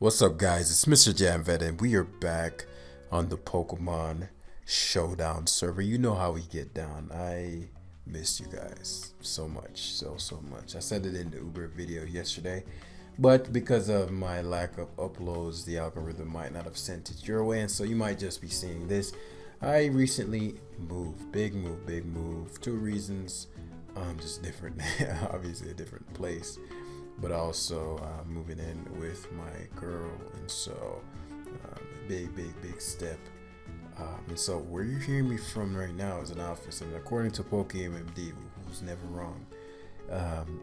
What's up, guys? It's Mr. Jamvet, and we are back on the Pokemon Showdown server. You know how we get down. I missed you guys so much, so much. I said it in the Uber video yesterday, but because of my lack of uploads, the algorithm might not have sent it your way, and so you might just be seeing this. I recently moved, big move. Two reasons, just different, obviously a different place, but also moving in with my girl, and so big step. And so where you're hearing me from right now is an office, and according to PokeMMD, who's never wrong,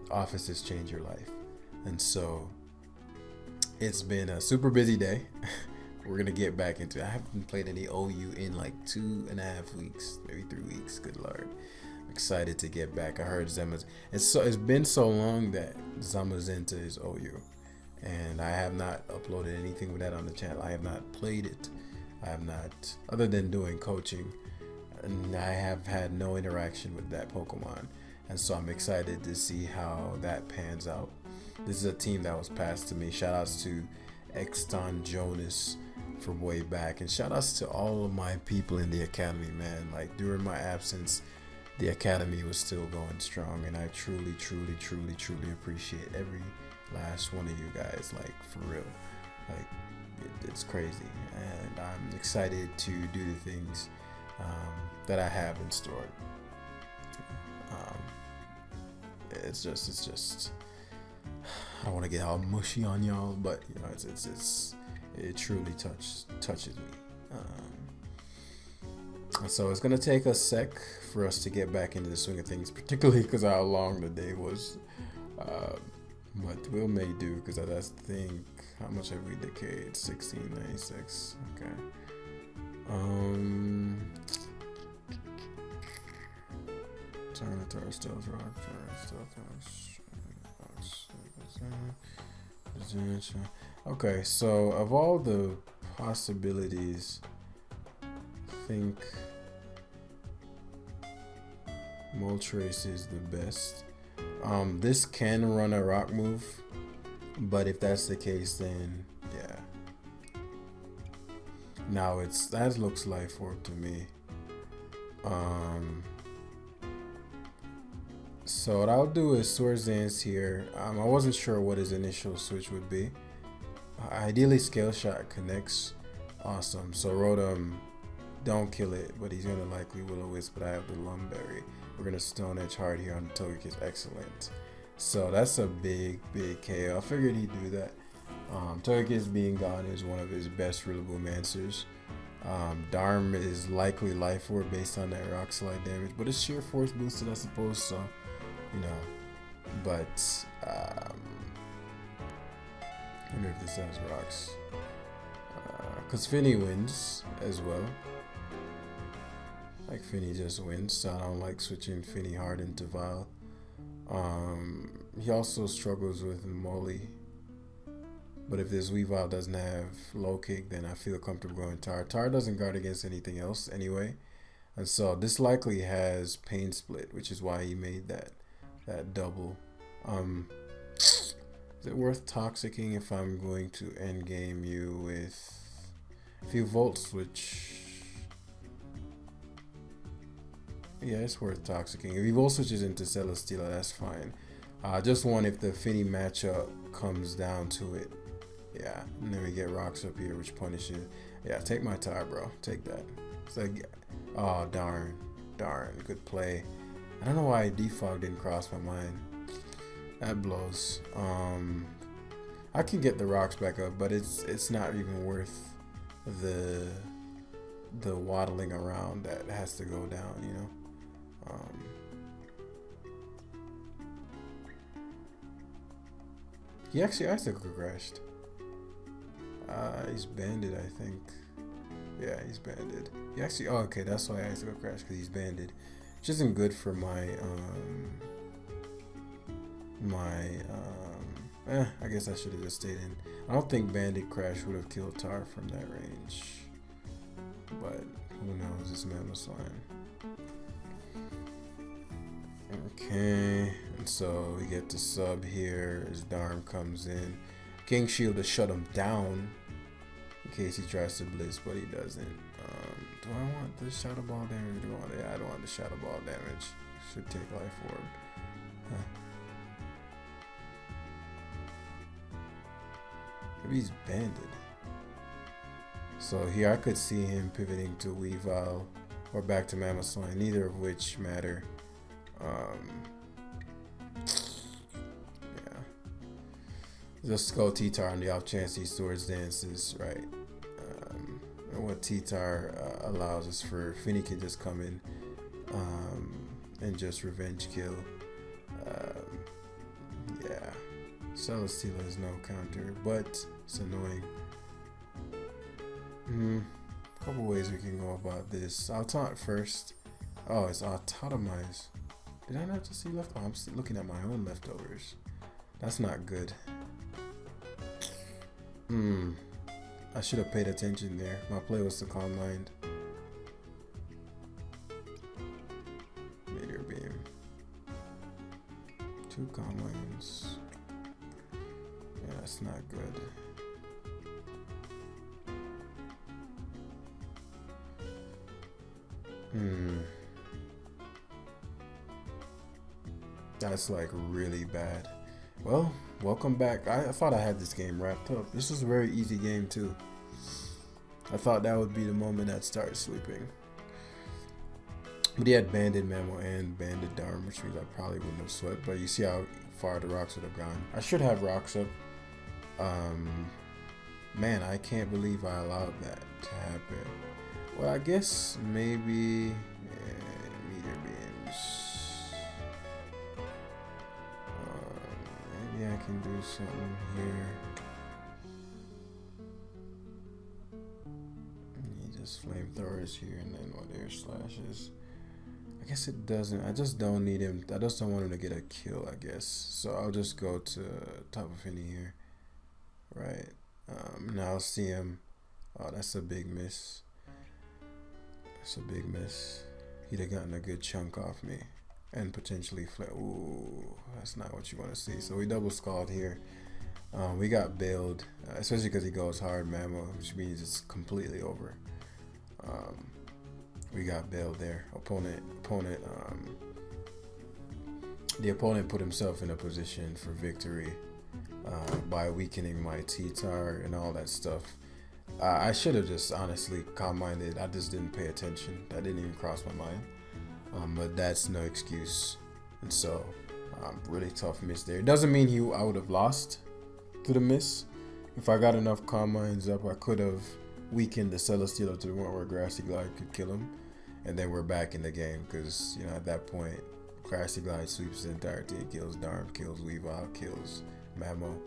offices change your life. And so it's been a super busy day. We're gonna get back into it. I haven't played any OU in like 2.5 weeks, maybe 3 weeks. Good lord. Excited to get back. I heard Zema's. It's been so long that Zama's into his OU, and I have not uploaded anything with that on the channel. I have not played it. I have not, other than doing coaching, and I have had no interaction with that Pokemon, and so I'm excited to see how that pans out. This is a team that was passed to me. Shout outs to Exton Jonas from way back, and shout outs to all of my people in the academy, man. Like during my absence, the academy was still going strong, and I truly appreciate every last one of you guys, like for real. Like it's crazy, and I'm excited to do the things that I have in store. um, it's just I don't want to get all mushy on y'all, but you know it truly touches me. So it's gonna take a sec for us to get back into the swing of things, particularly because how long the day was. But we'll make do, because I think, how much have we decayed? 1696. Okay. Turn stealth rock. Okay, so of all the possibilities, I think Moltres is the best. This can run a rock move, but if that's the case, then yeah. Now that looks life orb to me. So what I'll do is Swords Dance here. I wasn't sure what his initial switch would be. Ideally, Scale Shot connects. Awesome. So Rotom, don't kill it, but he's gonna likely Will-O-Wisp, but I have the Lumberry. We're gonna Stone Edge hard here on the Togekiss. Excellent. So that's a big KO. I figured he'd do that. Togekiss being gone is one of his best Rillaboom answers. Darm is likely Life Orb based on that Rock Slide damage, but it's sheer force boosted, I suppose, so you know. But I wonder if this has rocks. Because Finny wins as well. Like Finny just wins, so I don't like switching Finny hard into Vile. He also struggles with Molly. But if this Weavile doesn't have low kick, then I feel comfortable going Tar. Tar doesn't guard against anything else anyway. And so this likely has Pain Split, which is why he made that double. Is it worth Toxicking if I'm going to endgame you with... If you Volt Switch... Yeah, it's worth Toxicking. If he Volt Switches into Celesteela, that's fine. Just one if the Finny matchup comes down to it. Yeah, and then we get rocks up here, which punishes. Yeah, take my Tar, bro. Take that. It's like, oh, darn. Good play. I don't know why Defog didn't cross my mind. That blows. I can get the rocks back up, but it's not even worth the waddling around that has to go down, you know. He actually Icicle crashed. He's banded, I think. Yeah, he's banded. He actually, oh, okay, that's why Icicle crashed, because he's banded. Which isn't good for my, I guess I should have just stayed in. I don't think Banded Crash would have killed Tar from that range. But, who knows, this Mammoth Slime. Okay, and so we get to sub here as Darm comes in. King Shield to shut him down in case he tries to blitz, but he doesn't. Do I want the shadow ball damage? Yeah, I don't want the shadow ball damage. Should take life orb. Huh. Maybe he's banded. So here I could see him pivoting to Weavile or back to Mammoth Swine, neither of which matter. Yeah. Just go T-Tar on the off chance he swords dances, right? And what T-Tar allows is for Finny can just come in and just revenge kill. Yeah. Celesteela has no counter, but it's annoying. Couple ways we can go about this. I'll taunt first. Oh, it's autotomize. Did I not just see left? Oh, I'm looking at my own leftovers. That's not good. I should have paid attention there. My play was to Calm Mind. Meteor Beam. 2 Calm Minds. Yeah, that's not good. That's like really bad. Well, welcome back. I thought I had this game wrapped up. This was a very easy game too. I thought that would be the moment I'd start sleeping. But he had banded Mammo and banded Darm, which means I probably wouldn't have swept. But you see how far the rocks would have gone. I should have rocks up. Man, I can't believe I allowed that to happen. Well, I guess maybe meteor beams. Maybe I can do something here. He just flamethrowers here and then what air slashes. I guess it doesn't. I just don't need him. I just don't want him to get a kill, I guess. So I'll just go to top of any here. Right. Now I'll see him. Oh, that's a big miss. That's a big miss. He'd have gotten a good chunk off me. And potentially flip. Ooh, that's not what you want to see. So we double scald here. We got bailed, especially because he goes hard Mammo, which means it's completely over. We got bailed there. The opponent put himself in a position for victory by weakening my T-Tar and all that stuff. I should have just honestly calm-minded. I just didn't pay attention. That didn't even cross my mind. But that's no excuse. And so, really tough miss there. It doesn't mean I would have lost to the miss. If I got enough calm minds up, I could have weakened the Celesteela to the point where Grassy Glide could kill him. And then we're back in the game because, you know, at that point, Grassy Glide sweeps the entirety. It kills Darm, kills Weavile, kills Mammo.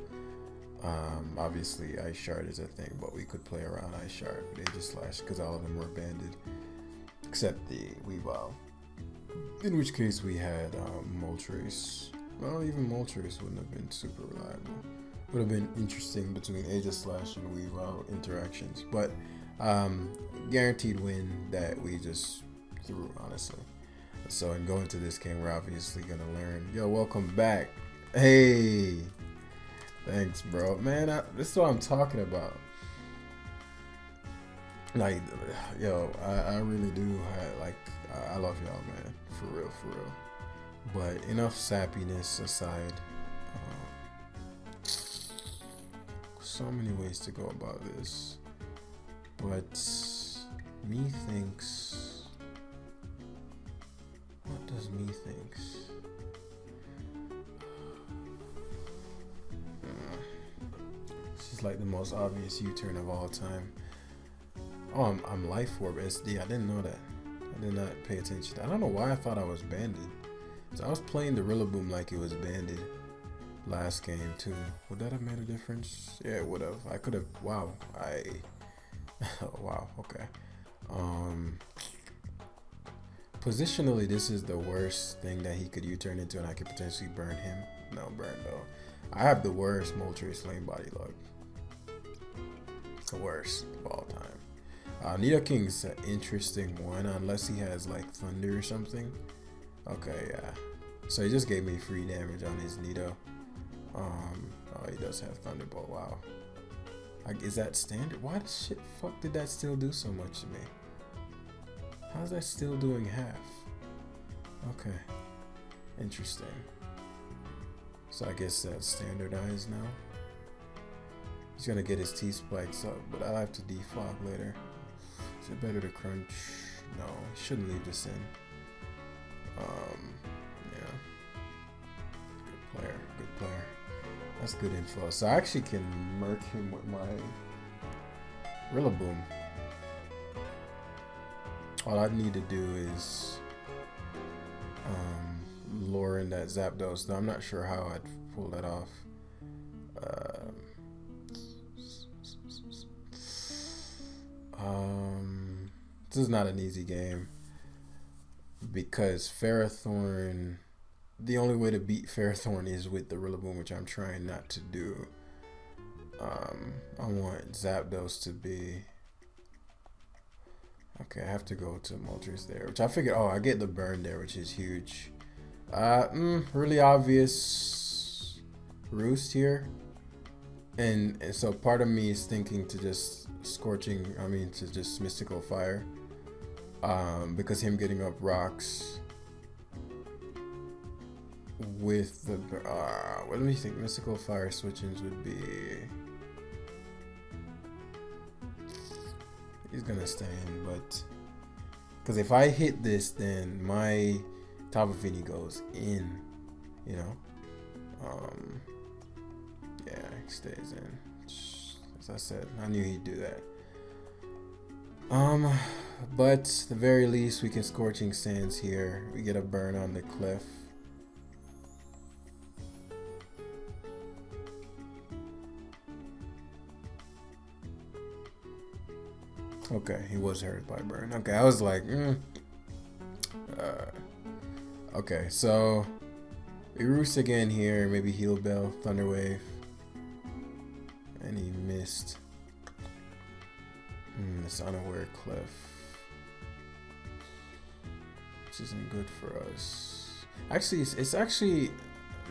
Obviously, Ice Shard is a thing, but we could play around Ice Shard with Aegislash because all of them were banded, except the Weavile. In which case we had Moltres. Well, even Moltres wouldn't have been super reliable. Would have been interesting between Aegislash and Weavile interactions, but guaranteed win that we just threw, honestly. So in going to this game, we're obviously gonna learn. Yo, welcome back. Hey, thanks, bro. Man, this is what I'm talking about. Like, yo, I really do. I love y'all, man. For real, for real. But enough sappiness aside. So many ways to go about this. But me thinks. What does me thinks? This is like the most obvious U-turn of all time. Oh, I'm Life Orb SD. I didn't know that. I did not pay attention. I don't know why I thought I was banded. So I was playing the Rillaboom like it was banded last game too. Would that have made a difference? Yeah, it would have. I could have. Wow. Wow. Okay. Positionally, this is the worst thing that he could U-turn into, and I could potentially burn him. No, burn though. I have the worst Moltres Flame Body luck. It's the worst of all time. Nidoking's an interesting one, unless he has like Thunder or something. Okay, yeah. So he just gave me free damage on his Nido. Oh, he does have Thunderbolt. Wow. Is that standard? Why the shit fuck did that still do so much to me? How's that still doing half? Okay. Interesting. So I guess that's standardized now. He's gonna get his T-spikes up, but I'll have to defog later. Is it better to crunch? No, shouldn't leave this in. Yeah. Good player, good player. That's good info. So I actually can murk him with my Rillaboom. All I need to do is lure in that Zapdos. Now, I'm not sure how I'd pull that off. This is not an easy game because Ferrothorn, the only way to beat Ferrothorn is with the Rillaboom, which I'm trying not to do. I want Zapdos to be... Okay, I have to go to Moltres there, which I figured, oh, I get the burn there, which is huge. Really obvious Roost here. And so part of me is thinking to just to just Mystical Fire. Because him getting up rocks with the, what do you think Mystical Fire switch-ins would be? He's gonna stay in, but because if I hit this, then my Tapu Fini goes in, you know. Yeah, he stays in. As I said, I knew he'd do that. But at the very least, we can Scorching Sands here. We get a burn on the cliff. Okay, he was hurt by burn. Okay, I was like, okay, so we roost again here. Maybe Heal Bell, Thunder Wave, and he missed. This unaware cliff, which isn't good for us. Actually, it's actually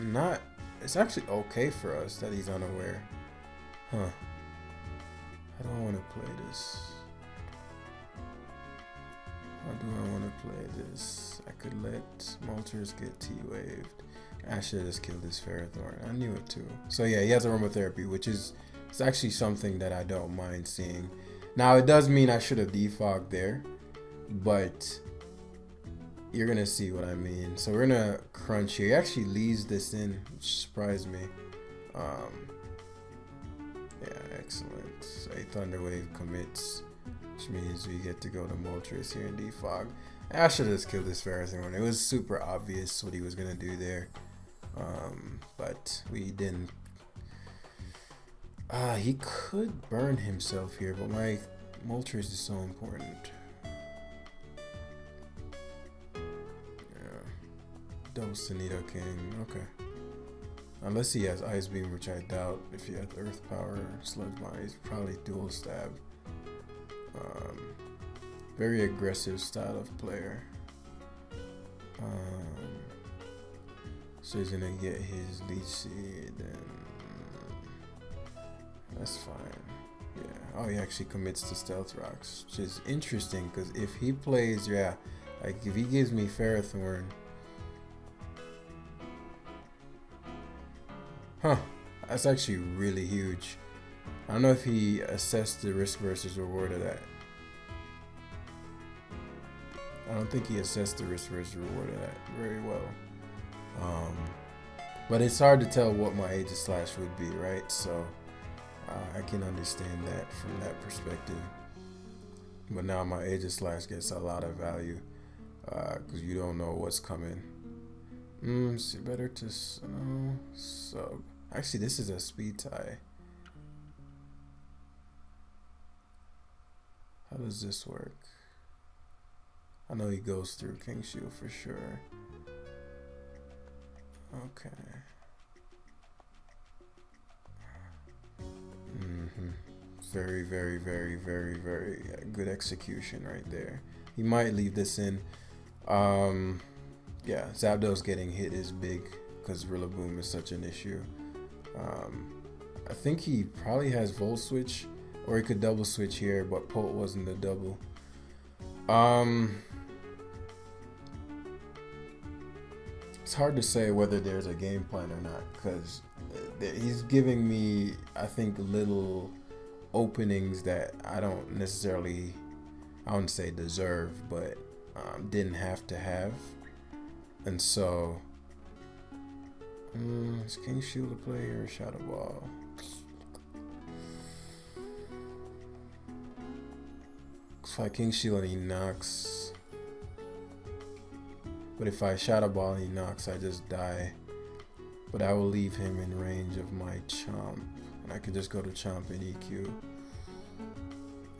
not. It's actually okay for us that he's unaware. Huh? How do I want to play this? How do I want to play this? I could let Moltres get T-waved. I should have just killed this Ferrothorn. I knew it too. So yeah, he has Aromatherapy, which is it's actually something that I don't mind seeing. Now it does mean I should have defogged there, but you're gonna see what I mean. So we're gonna crunch here. He actually leaves this in, which surprised me. Yeah, excellent. So a Thunder Wave commits, which means we get to go to Moltres here and defog. I should have just killed this Ferrothorn. It was super obvious what he was gonna do there, but we didn't. He could burn himself here, but my Moltres is so important. Yeah. Dose to Nidoking. Okay. Unless he has Ice Beam, which I doubt. If he has Earth Power or Sludge Bomb, he's probably Dual Stab. Very aggressive style of player. So he's gonna get his Leech Seed and that's fine. Yeah. Oh, he actually commits to Stealth Rocks, which is interesting because if he plays, yeah, like if he gives me Ferrothorn, that's actually really huge. I don't know if he assessed the risk versus reward of that. I don't think he assessed the risk versus reward of that very well. But it's hard to tell what my Aegislash would be, right? So I can understand that from that perspective. But now my Aegislash gets a lot of value because you don't know what's coming. It's better to sub. Actually, this is a speed tie. How does this work? I know he goes through King Shield for sure. Okay. Very, very, very, very, very good execution right there. He might leave this in. Yeah, Zapdos getting hit is big because Rillaboom is such an issue. I think he probably has Volt Switch, or he could double switch here, but Polt wasn't the double. It's hard to say whether there's a game plan or not, because he's giving me, I think, little openings that I don't necessarily, I wouldn't say deserve, but didn't have to have. And so, is King Shield a play here or Shadow Ball? Looks like King Shield and he knocks. But if I Shadow Ball and he knocks, I just die. But I will leave him in range of my Chomp. And I could just go to Chomp and EQ.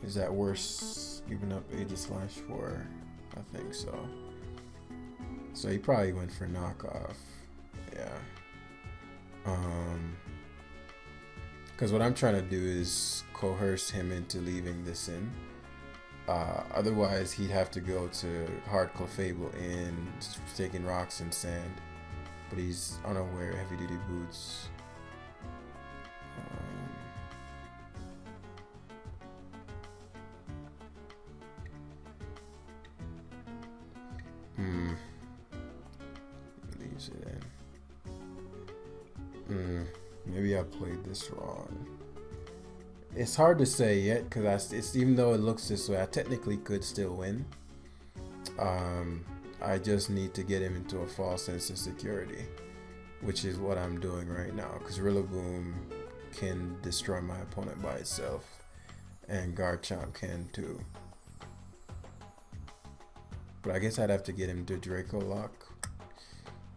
Is that worse? Giving up Aegis/4? I think so. So he probably went for knockoff. Yeah. Because what I'm trying to do is coerce him into leaving this in. Otherwise, he'd have to go to Hard Clefable and taking rocks and sand. But he's unaware heavy duty boots. Leaves it in. Maybe I played this wrong. It's hard to say yet, because it's even though it looks this way, I technically could still win. I just need to get him into a false sense of security, which is what I'm doing right now, because Rillaboom can destroy my opponent by itself, and Garchomp can too. But I guess I'd have to get him to Draco Lock,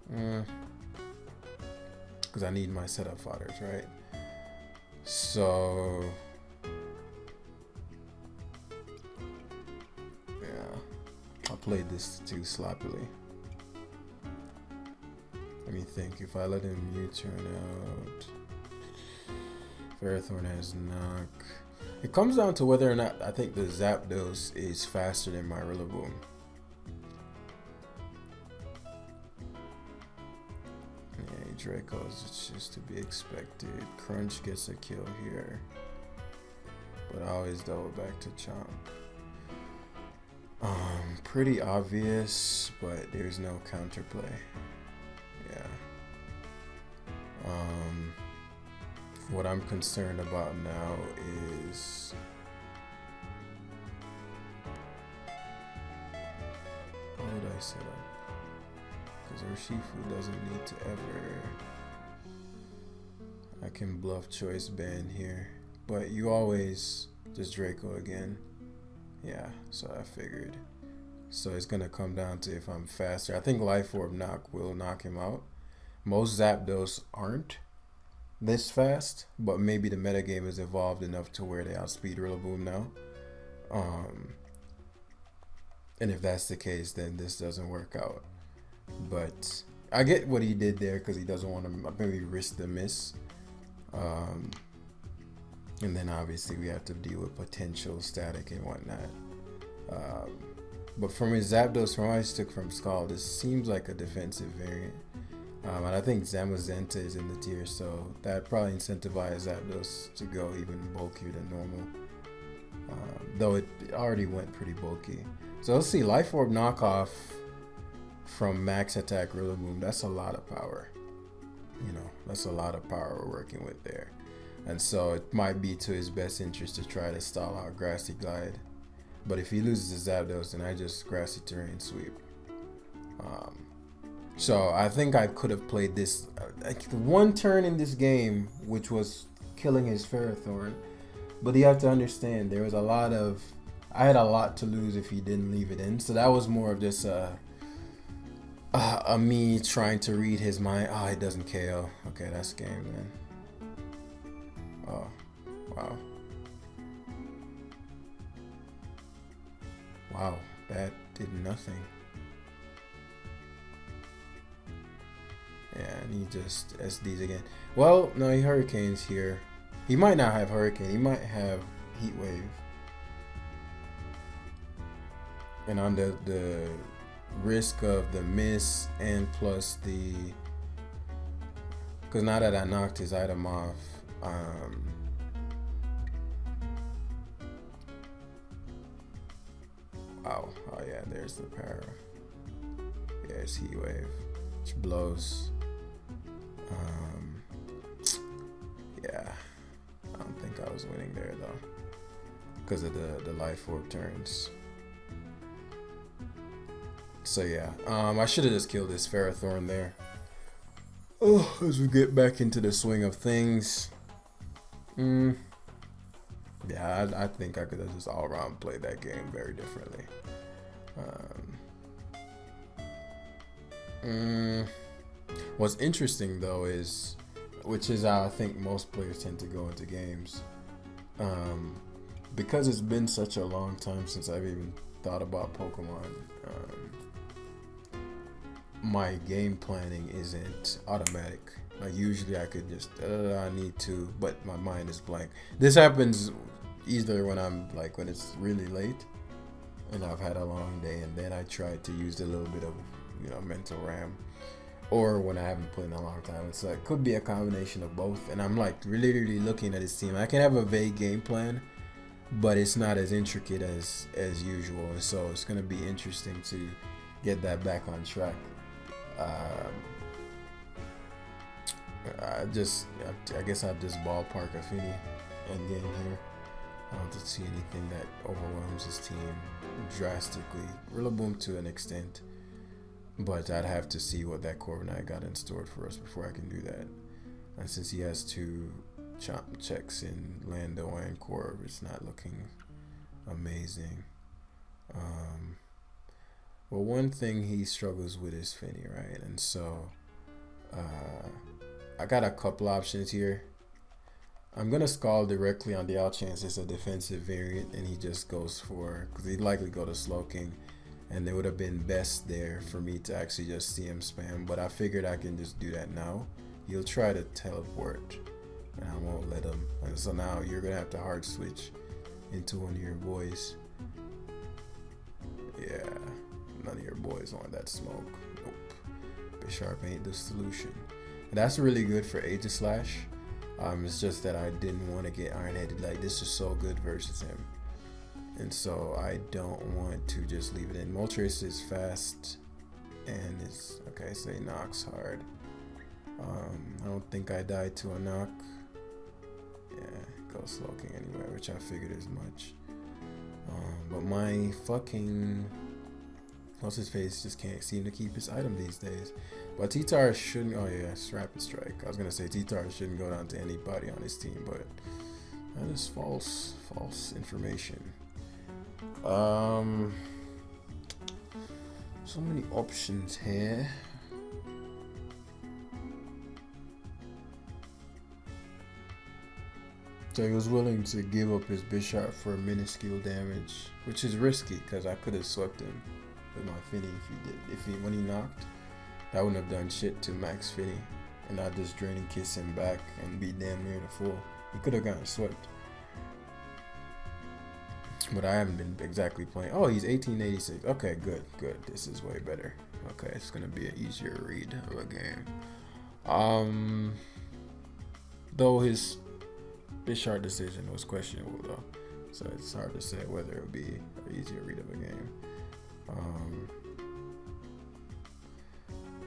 because I need my setup fodders, right? So yeah, I played this too sloppily. Let me think. If I let him U-turn out, Ferrothorn has knock. It comes down to whether or not I think the Zapdos is faster than my Rillaboom. Draco's, it's just to be expected. Crunch gets a kill here, but I always double back to Chomp. Pretty obvious, but there's no counterplay. Yeah. What I'm concerned about now is how would I set up? Because Urshifu doesn't need to ever. I can bluff choice band here, but you always just Draco again. Yeah, so I figured. So it's gonna come down to if I'm faster. I think Life Orb knock will knock him out. Most Zapdos aren't this fast, but maybe the metagame has evolved enough to where they outspeed Rillaboom now. And if that's the case, then this doesn't work out. But I get what he did there, because he doesn't want to maybe risk the miss. And then obviously we have to deal with potential static and whatnot. But from his Zapdos, from what I took from Skull, this seems like a defensive variant. And I think Zamazenta is in the tier, so that probably incentivized Zapdos to go even bulkier than normal. Though it already went pretty bulky. So let's see, Life Orb knockoff from max attack Rillaboom, that's a lot of power. You know, that's a lot of power we're working with there. And so it might be to his best interest to try to stall out Grassy Glide. But if he loses his Zapdos, then I just Grassy Terrain Sweep. So I think I could have played this like one turn in this game, which was killing his Ferrothorn. But you have to understand, there was I had a lot to lose if he didn't leave it in. So that was more of just me trying to read his mind. Oh, it doesn't KO. Okay, that's game, man. Oh, wow. Wow, that did nothing. Yeah, and he just SDs again. Well, no, he Hurricanes here. He might not have Hurricane. He might have Heat Wave. And on the risk of the miss and plus the Because now that I knocked his item off, oh yeah, there's the para. Yeah, it's Heat Wave, which blows. Yeah, I don't think I was winning there though, because of the life orb turns. So yeah, I should have just killed this Ferrothorn there. Oh, as we get back into the swing of things. Yeah, I think I could have just all around played that game very differently. What's interesting though is, which is how I think most players tend to go into games, because it's been such a long time since I've even thought about Pokemon. My game planning isn't automatic. Like usually I could just I need to, but my mind is blank. This happens either when when it's really late and I've had a long day, and then I try to use a little bit of mental RAM, or when I haven't played in a long time. It's like could be a combination of both, and I'm like literally looking at his team. I can have a vague game plan, but it's not as intricate as usual, so it's gonna be interesting to get that back on track. I guess I'll just ballpark a Finny end game here. I don't see anything that overwhelms his team drastically. Rillaboom to an extent, but I'd have to see what that Corviknight got in store for us before I can do that. And since he has two checks in Lando and Corv, it's not looking amazing. Well, one thing he struggles with is Finny, right? And so I got a couple options here. I'm going to Scald directly on the out chance it's a defensive variant and he just goes for, because he'd likely go to Slowking, and it would have been best there for me to actually just see him spam, but I figured I can just do that now. He'll try to teleport and I won't let him. And so now you're going to have to hard switch into one of your boys. Yeah. None of your boys want that smoke. Nope. Bisharp ain't the solution. And that's really good for Aegislash. It's just that I didn't want to get Iron-Headed. Like, this is so good versus him. And so I don't want to just leave it in. Moltres is fast. And it's... Okay, so he knocks hard. I don't think I died to a knock. Yeah, go Slowking anyway, which I figured as much. But my fucking... What's his face just can't seem to keep his item these days. But T-Tar shouldn't. Oh yeah, it's Rapid Strike. I was gonna say T-Tar shouldn't go down to anybody on his team, but that is false information. So many options here. So he was willing to give up his Bisharp for minuscule damage, which is risky because I could have swept him with my Finny when he knocked. That wouldn't have done shit to Max Finny, and I'd just Draining Kiss him back and be damn near the full. He could have gotten swept. But I haven't been exactly playing. Oh, he's 1886. Okay, good. This is way better. Okay, it's gonna be an easier read of a game. Though his Bisharp decision was questionable though, so it's hard to say whether it would be an easier read of a game.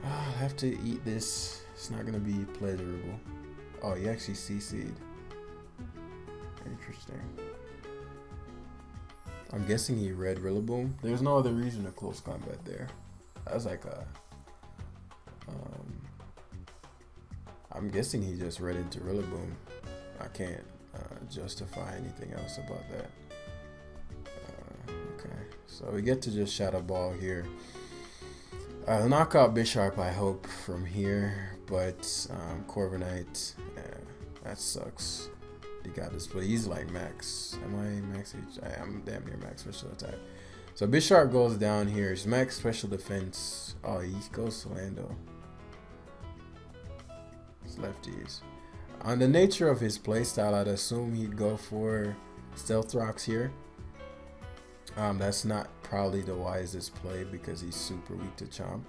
I'll have to eat this. It's not gonna be pleasurable. Oh, he actually CC'd. Interesting. I'm guessing he read Rillaboom. There's no other reason to close combat there. That was like a... I'm guessing he just read into Rillaboom. I can't justify anything else about that. Okay, so we get to just Shadow Ball here. Knock out Bisharp, I hope, from here, but Corviknight, yeah, that sucks. He got this play. He's like max. Am I max H? I'm damn near max special attack. So Bisharp goes down here. It's max special defense. Oh, he goes to Lando. It's lefties. On the nature of his playstyle, I'd assume he'd go for Stealth Rocks here. That's not probably the wisest play because he's super weak to Chomp.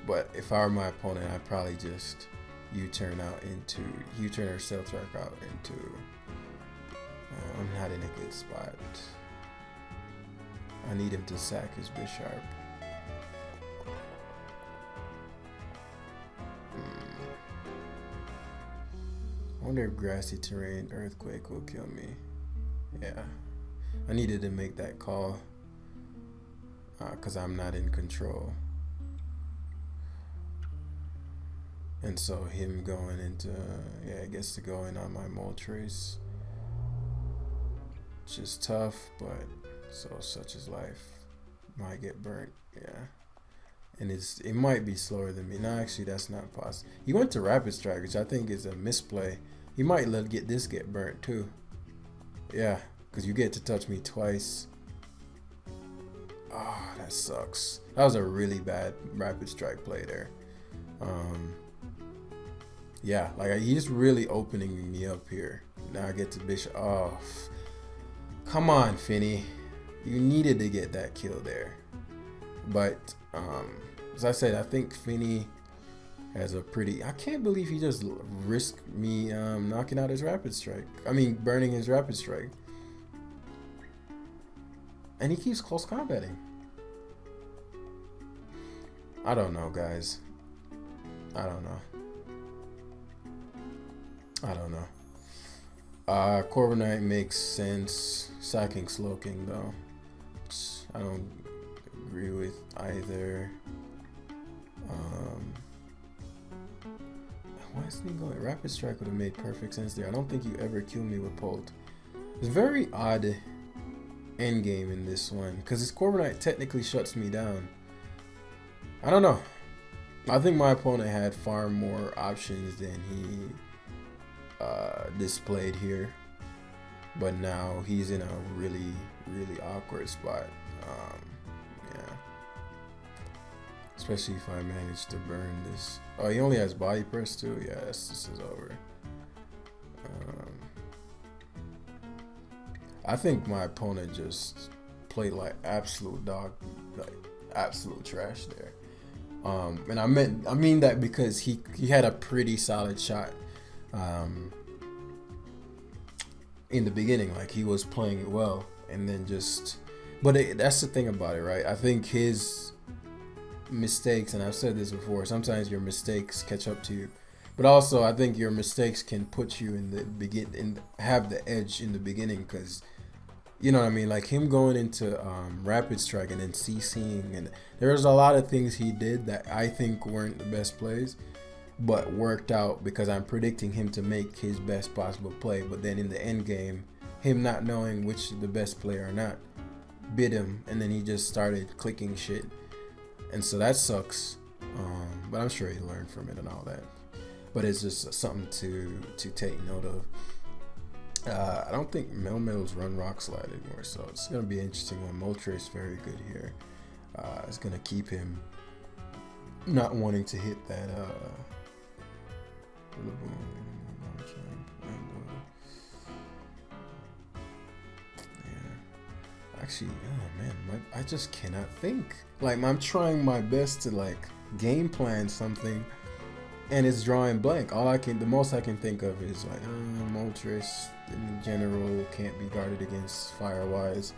But if I were my opponent, I'd probably just U-turn or stealth rock out into. I'm not in a good spot. I need him to sack his bishop. I wonder if grassy terrain earthquake will kill me. Yeah, I needed to make that call because I'm not in control. And so him going into, yeah, it gets to go in on my mole trace. It's just tough, but so such is life. Might get burnt, yeah. And it might be slower than me. No, actually, that's not possible. He went to rapid strike, which I think is a misplay. He might get burnt too. Yeah, because you get to touch me twice. Ah, that sucks. That was a really bad rapid strike play there. Yeah, like he's really opening me up here. Now I get to bishop. Oh, come on, Finney. You needed to get that kill there. But as I said, I think Finney has a pretty. I can't believe he just risked me knocking out his rapid strike. I mean, burning his rapid strike. And he keeps close combating. I don't know, guys. I don't know. Corviknight makes sense. Sacking Slowking though, I don't agree with either. Why isn't he going? Rapid Strike would have made perfect sense there. I don't think you ever kill me with Bolt. It's very odd endgame in this one because his Corviknight technically shuts me down. I don't know. I think my opponent had far more options than he displayed here, but now he's in a really awkward spot. Yeah, especially if I manage to burn this. Oh, he only has body press too. Yeah, this is over. I think my opponent just played like absolute trash there. And I mean that because he had a pretty solid shot in the beginning. Like he was playing it well, and then that's the thing about it, right? I think his mistakes, and I've said this before, sometimes your mistakes catch up to you, but also I think your mistakes can put you in the have the edge in the beginning, because you know what I mean? Like him going into rapid strike and then CCing, and there's a lot of things he did that I think weren't the best plays, but worked out because I'm predicting him to make his best possible play. But then in the end game, him not knowing which is the best play or not, bit him, and then he just started clicking shit, and so that sucks. But I'm sure he learned from it and all that. But it's just something to take note of. I don't think Melmetal's run rock slide anymore, so it's gonna be interesting when Moltres very good here. It's gonna keep him not wanting to hit that actually, oh man, I just cannot think. Like I'm trying my best to like game plan something, and it's drawing blank. The most I can think of is like Moltres in general can't be guarded against Firewise,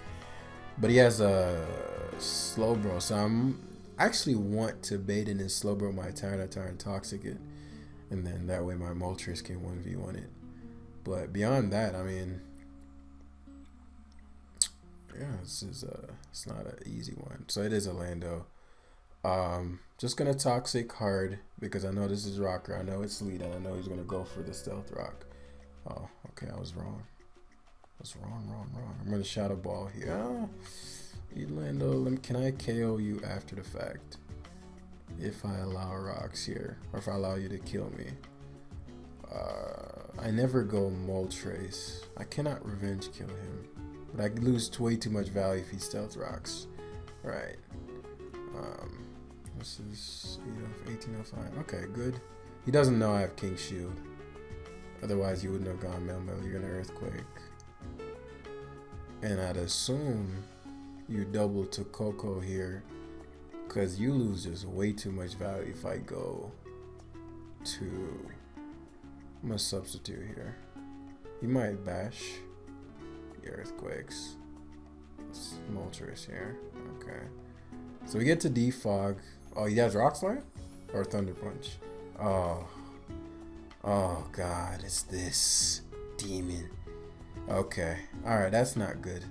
but he has a Slowbro, so I'm actually want to bait in his Slowbro my Tyranitar and Toxic it, and then that way my Moltres can 1v1 it. But beyond that, I mean, yeah, it's not an easy one. So it is a Lando. Just gonna Toxic hard because I know this is Rocker. I know it's lead, and I know he's gonna go for the Stealth Rock. Oh, okay, I was wrong. Wrong. I'm gonna Shadow Ball here. Oh, Lando, can I KO you after the fact? If I allow rocks here, or if I allow you to kill me. I never go Moltres. I cannot revenge kill him, but I lose way too much value if he Stealth Rocks. Right. This is 1805. Okay, good. He doesn't know I have King Shield. Otherwise, you wouldn't have gone Melmetal. You're gonna Earthquake. And I'd assume you double to Coco here, Because you lose just way too much value if I go to... I'm going to substitute here. He might bash the earthquakes. It's Moltres here. Okay. So we get to defog. Oh, he has Rock Slide? Or Thunder Punch? Oh. Oh, God. It's this demon. Okay. Alright, that's not good.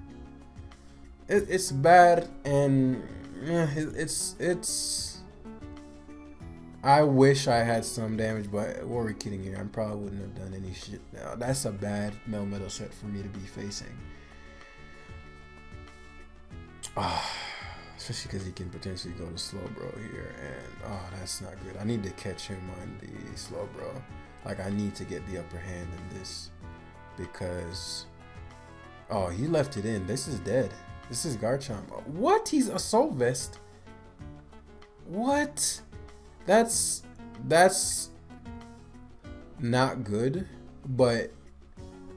It's bad, and it's I wish I had some damage, but what are we kidding here? I probably wouldn't have done any shit. Now, that's a bad Melmetal set for me to be facing. Especially because he can potentially go to Slowbro here, and that's not good. I need to catch him on the Slowbro. Like, I need to get the upper hand in this, because he left it in. This is dead. This is Garchomp. What? He's Assault Vest? What? That's not good, but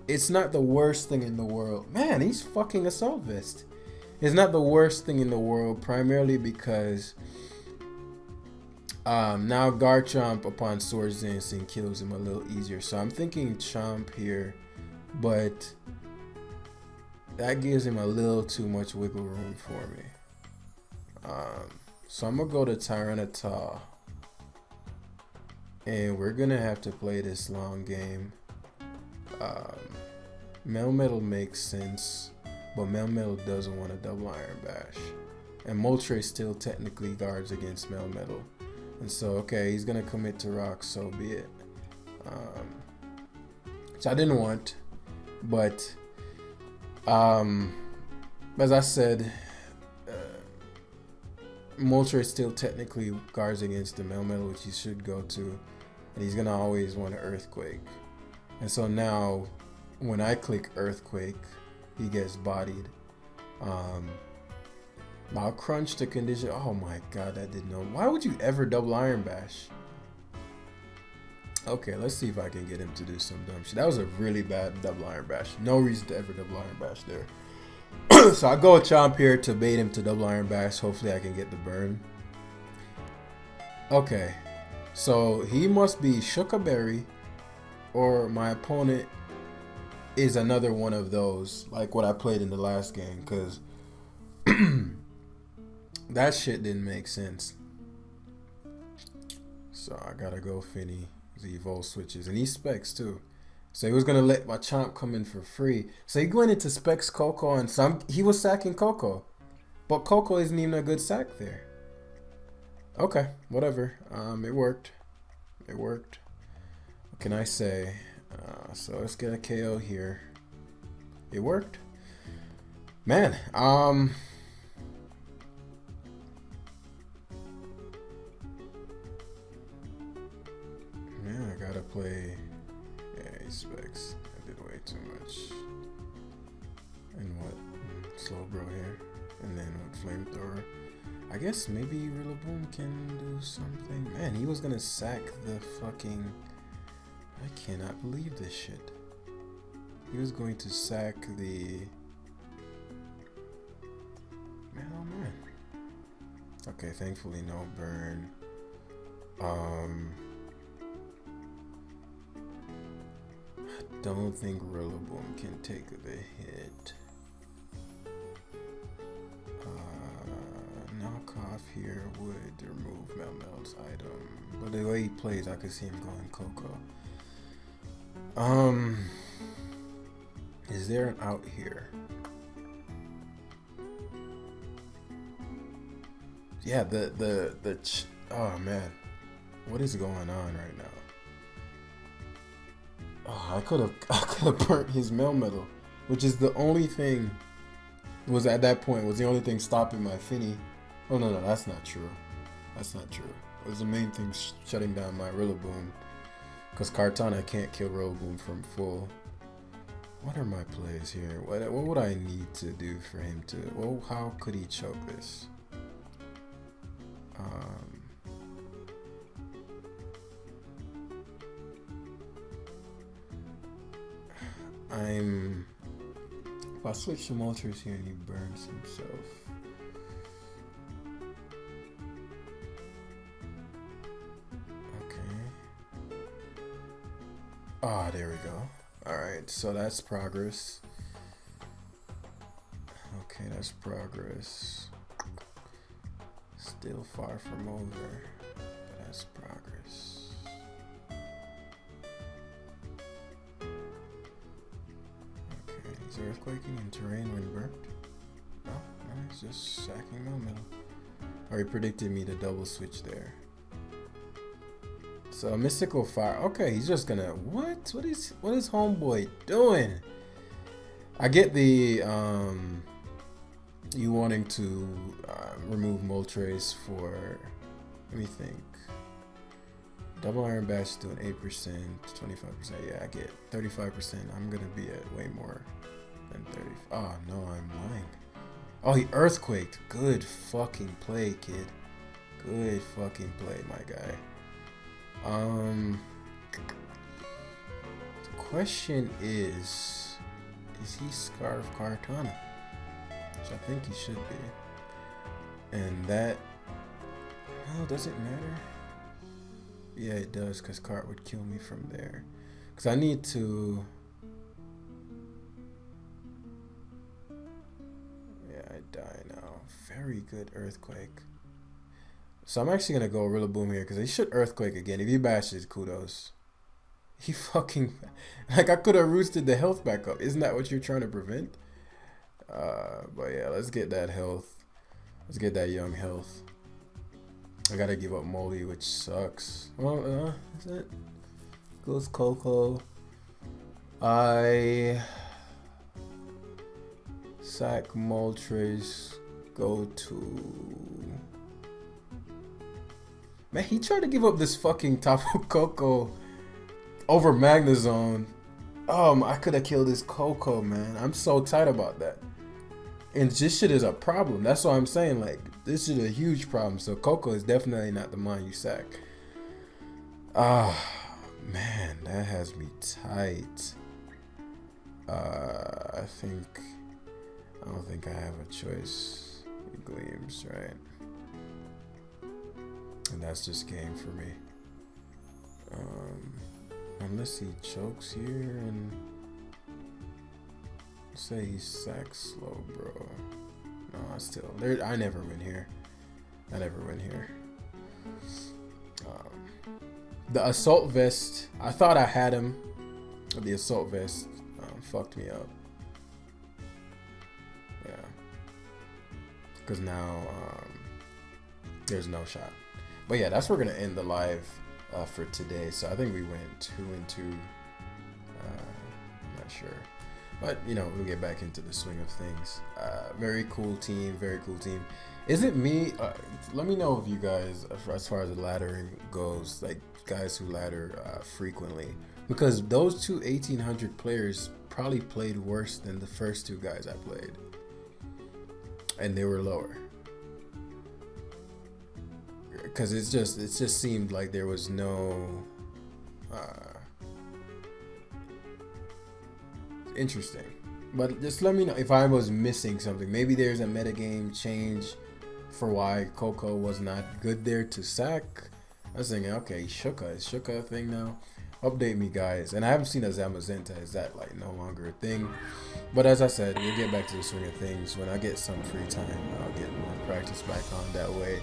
it's not the worst thing in the world. Man, he's fucking Assault Vest. It's not the worst thing in the world, primarily because now Garchomp upon Swords Dancing kills him a little easier. So I'm thinking Chomp here, but that gives him a little too much wiggle room for me. So I'm gonna go to Tyranitar, and we're gonna have to play this long game. Melmetal makes sense, but Melmetal doesn't want a double Iron Bash, and Moltres still technically guards against Melmetal, and so okay, he's gonna commit to Rock, so be it. Which I didn't want, but as I said, Moltres still technically guards against the Melmetal, which he should go to, and he's gonna always want an Earthquake. And so now, when I click Earthquake, he gets bodied. I'll crunch the condition. Oh my god, that did no. Why would you ever double Iron Bash? Okay, let's see if I can get him to do some dumb shit. That was a really bad double Iron Bash. No reason to ever double Iron Bash there. So I go with Chomp here to bait him to double Iron Bash. Hopefully I can get the burn. Okay, so he must be Shookaberry, or my opponent is another one of those, like what I played in the last game, because that shit didn't make sense. So I gotta go Finny. The Evolve switches, and he specs too. So he was gonna let my Chomp come in for free. So he went into specs Coco, and he was sacking Coco, but Coco isn't even a good sack there. Okay, whatever. It worked. It worked. What can I say? So let's get a KO here. It worked. Man, yeah, I gotta play. Yeah, he specs. I did way too much. And what? Slowbro here. And then what? Flamethrower. I guess maybe Rillaboom can do something. Man, he was gonna sack the fucking... I cannot believe this shit. He was going to sack the... Man, oh man. Okay, thankfully no burn. I don't think Rillaboom can take the hit. Knockoff here would remove Melmel's item, but the way he plays, I could see him going Coco. Is there an out here? Yeah, oh man, what is going on right now? Oh, I could have burnt his Melmetal, which is the only thing. Was at that point was the only thing stopping my Finny. Oh no, that's not true. That's not true. It was the main thing shutting down my Rillaboom, because Kartana can't kill Rillaboom from full. What are my plays here? What would I need to do for him to? Well, how could he choke this? If I switch to Moltres here and he burns himself. Ah, there we go. All right, so that's progress. Okay, that's progress. Still far from over, but that's progress. Okay, he's earthquaking in terrain when burnt. No, he's just sacking momentum. Or he predicted me to double switch there. So mystical fire. Okay, he's just gonna what? What is homeboy doing? I get the you wanting to remove Moltres for, let me think. Double Iron Bash is doing 8%, 25%. Yeah, I get 35%. I'm gonna be at way more than 30. Oh no, I'm lying. Oh, he earthquaked. Good fucking play, kid. Good fucking play, my guy. The question is he Scarf Cartana? Which I think he should be. And that, well, does it matter? Yeah, it does, because Cart would kill me from there. Because I need to... Yeah, I die now. Very good Earthquake. So I'm actually going to go Rillaboom here, because he should Earthquake again. If he bashes, kudos. He fucking... Like, I could have roosted the health back up. Isn't that what you're trying to prevent? But yeah, let's get that health. Let's get that young health. I gotta give up Molly, which sucks. Well, is it? Goes Coco. I sack Moltres. Go to. Man, he tried to give up this fucking Tapu Koko over Magnezone. I could have killed this Coco, man. I'm so tight about that. And this shit is a problem. That's what I'm saying. Like, this is a huge problem. So Coco is definitely not the mon you sack. Man, that has me tight. I don't think I have a choice. It gleams, right? And that's just game for me. Unless he chokes here and say he sacks slow, bro. No, I never win here. I never win here. The assault vest. I thought I had him. The assault vest fucked me up. Yeah. Because now there's no shot. But yeah, that's where we're gonna end the live for today. So I think we went 2 and 2. I'm not sure. But, you know, we'll get back into the swing of things. Very cool team. Very cool team. Is it me? Let me know if you guys, as far as the laddering goes, like guys who ladder frequently. Because those two 1800 players probably played worse than the first two guys I played. And they were lower. Because it just seemed like there was no... interesting. But just let me know if I was missing something. Maybe there's a metagame change for why Coco was not good there to sack. I was thinking, okay, Shuka. Is Shuka a thing now? Update me, guys. And I haven't seen a Zamazenta. Is that like no longer a thing? But as I said, we'll get back to the swing of things. When I get some free time, I'll get my practice back on that way.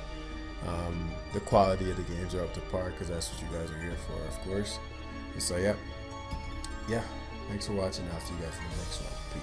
The quality of the games are up to par because that's what you guys are here for, of course. And so, yeah. Thanks for watching. I'll see you guys in the next one. Peace.